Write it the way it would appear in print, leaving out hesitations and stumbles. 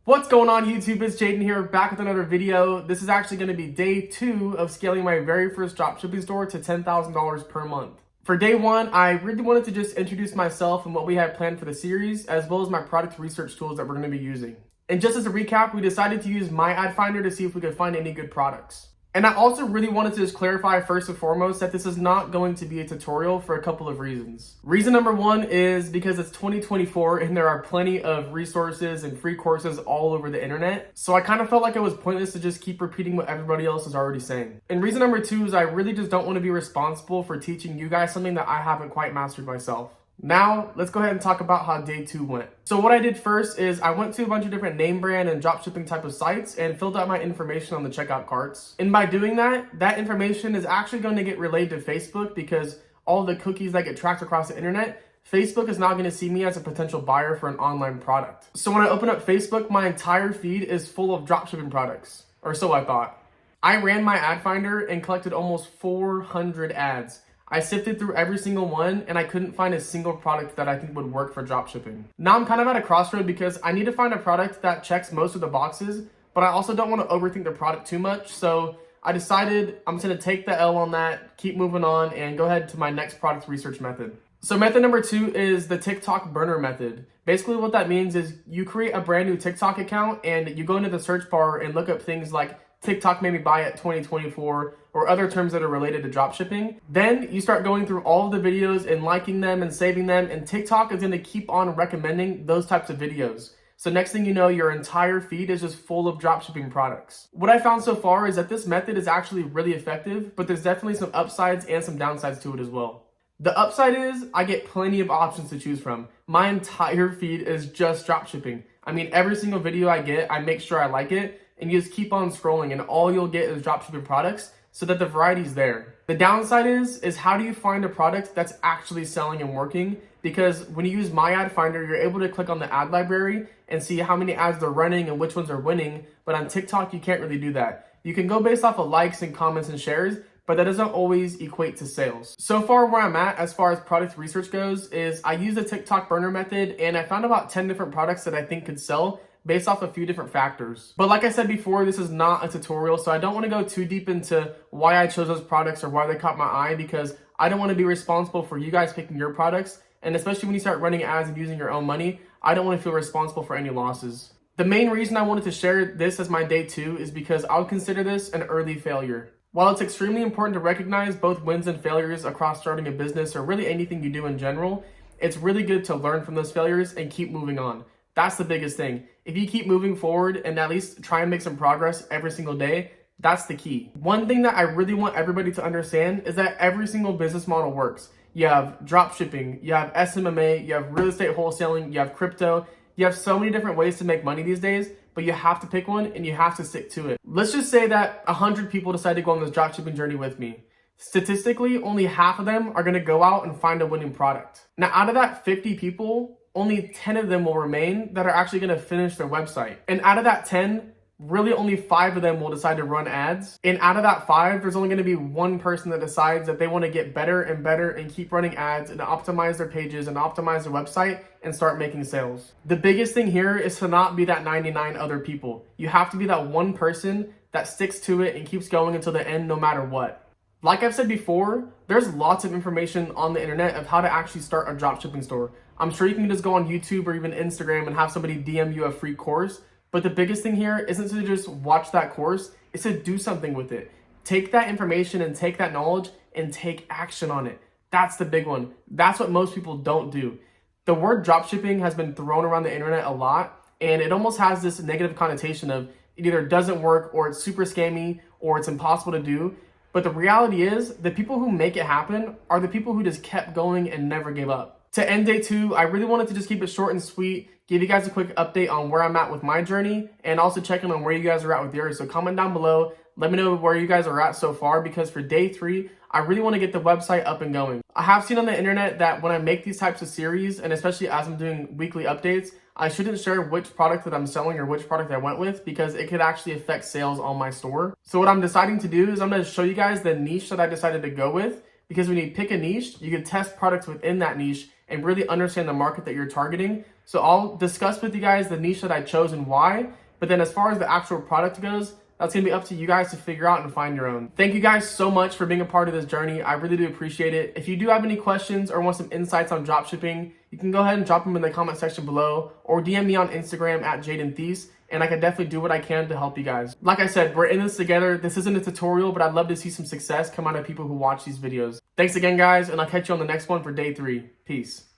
What's going on YouTube? It's Jaden here, back with another video. This is actually going to be day 2 of scaling my very first dropshipping store to $10,000 per month. For day 1, I really wanted to just introduce myself and what we had planned for the series, as well as my product research tools that we're going to be using. And just as a recap, we decided to use my ad finder to see if we could find any good products. And I also really wanted to just clarify first and foremost that this is not going to be a tutorial for a couple of reasons. Reason number 1 is because it's 2024 and there are plenty of resources and free courses all over the internet. So I kind of felt like it was pointless to just keep repeating what everybody else is already saying. And reason number 2 is I really just don't want to be responsible for teaching you guys something that I haven't quite mastered myself. Now, let's go ahead and talk about how day 2 went. So what I did first is I went to a bunch of different name brand and dropshipping type of sites and filled out my information on the checkout carts. And by doing that, that information is actually going to get relayed to Facebook because all the cookies that get tracked across the internet, Facebook is now going to see me as a potential buyer for an online product. So when I open up Facebook, my entire feed is full of dropshipping products, or so I thought. I ran my ad finder and collected almost 400 ads. I sifted through every single one and I couldn't find a single product that I think would work for dropshipping. Now I'm kind of at a crossroad because I need to find a product that checks most of the boxes, but I also don't want to overthink the product too much. So I decided I'm just going to take the L on that, keep moving on, and go ahead to my next product research method. So method number 2 is the TikTok burner method. Basically what that means is you create a brand new TikTok account and you go into the search bar and look up things like TikTok made me buy it 2024 or other terms that are related to dropshipping. Then you start going through all of the videos and liking them and saving them, and TikTok is going to keep on recommending those types of videos. So next thing you know, your entire feed is just full of dropshipping products. What I found so far is that this method is actually really effective, but there's definitely some upsides and some downsides to it as well. The upside is I get plenty of options to choose from. My entire feed is just dropshipping. I mean, every single video I get, I make sure I like it, and you just keep on scrolling and all you'll get is dropshipping products so that the variety's there. The downside is how do you find a product that's actually selling and working? Because when you use my ad finder, you're able to click on the ad library and see how many ads they're running and which ones are winning. But on TikTok, you can't really do that. You can go based off of likes and comments and shares, but that doesn't always equate to sales. So far where I'm at as far as product research goes is I use the TikTok burner method and I found about 10 different products that I think could sell based off a few different factors. But like I said before, this is not a tutorial, so I don't want to go too deep into why I chose those products or why they caught my eye, because I don't want to be responsible for you guys picking your products. And especially when you start running ads and using your own money, I don't want to feel responsible for any losses. The main reason I wanted to share this as my day 2 is because I would consider this an early failure. While it's extremely important to recognize both wins and failures across starting a business or really anything you do in general, it's really good to learn from those failures and keep moving on. That's the biggest thing. If you keep moving forward and at least try and make some progress every single day, that's the key. One thing that I really want everybody to understand is that every single business model works. You have dropshipping, you have SMMA, you have real estate wholesaling, you have crypto. You have so many different ways to make money these days, but you have to pick one and you have to stick to it. Let's just say that 100 people decide to go on this dropshipping journey with me. Statistically, only half of them are going to go out and find a winning product. Now, out of that 50 people, only 10 of them will remain that are actually going to finish their website. And out of that 10, really only 5 of them will decide to run ads. And out of that 5, there's only going to be one person that decides that they want to get better and better and keep running ads and optimize their pages and optimize their website and start making sales. The biggest thing here is to not be that 99 other people. You have to be that one person that sticks to it and keeps going until the end no matter what. Like I've said before, there's lots of information on the internet of how to actually start a dropshipping store. I'm sure you can just go on YouTube or even Instagram and have somebody DM you a free course. But the biggest thing here isn't to just watch that course, it's to do something with it. Take that information and take that knowledge and take action on it. That's the big one. That's what most people don't do. The word dropshipping has been thrown around the internet a lot, and it almost has this negative connotation of it either doesn't work or it's super scammy or it's impossible to do. But the reality is the people who make it happen are the people who just kept going and never gave up. To end day 2, I really wanted to just keep it short and sweet, give you guys a quick update on where I'm at with my journey, and also check in on where you guys are at with yours. So comment down below, let me know where you guys are at so far, because for day 3, I really want to get the website up and going. I have seen on the internet that when I make these types of series, and especially as I'm doing weekly updates, I shouldn't share which product that I'm selling or which product I went with, because it could actually affect sales on my store. So what I'm deciding to do is I'm going to show you guys the niche that I decided to go with, because when you pick a niche, you can test products within that niche and really understand the market that you're targeting So I'll discuss with you guys the niche that I chose and why, but then as far as the actual product goes, that's going to be up to you guys to figure out and find your own. Thank you guys so much for being a part of this journey. I really do appreciate it. If you do have any questions or want some insights on dropshipping, you can go ahead and drop them in the comment section below or DM me on Instagram at JadenThies, and I can definitely do what I can to help you guys. Like I said, we're in this together. This isn't a tutorial, but I'd love to see some success come out of people who watch these videos. Thanks again, guys, and I'll catch you on the next one for day 3. Peace.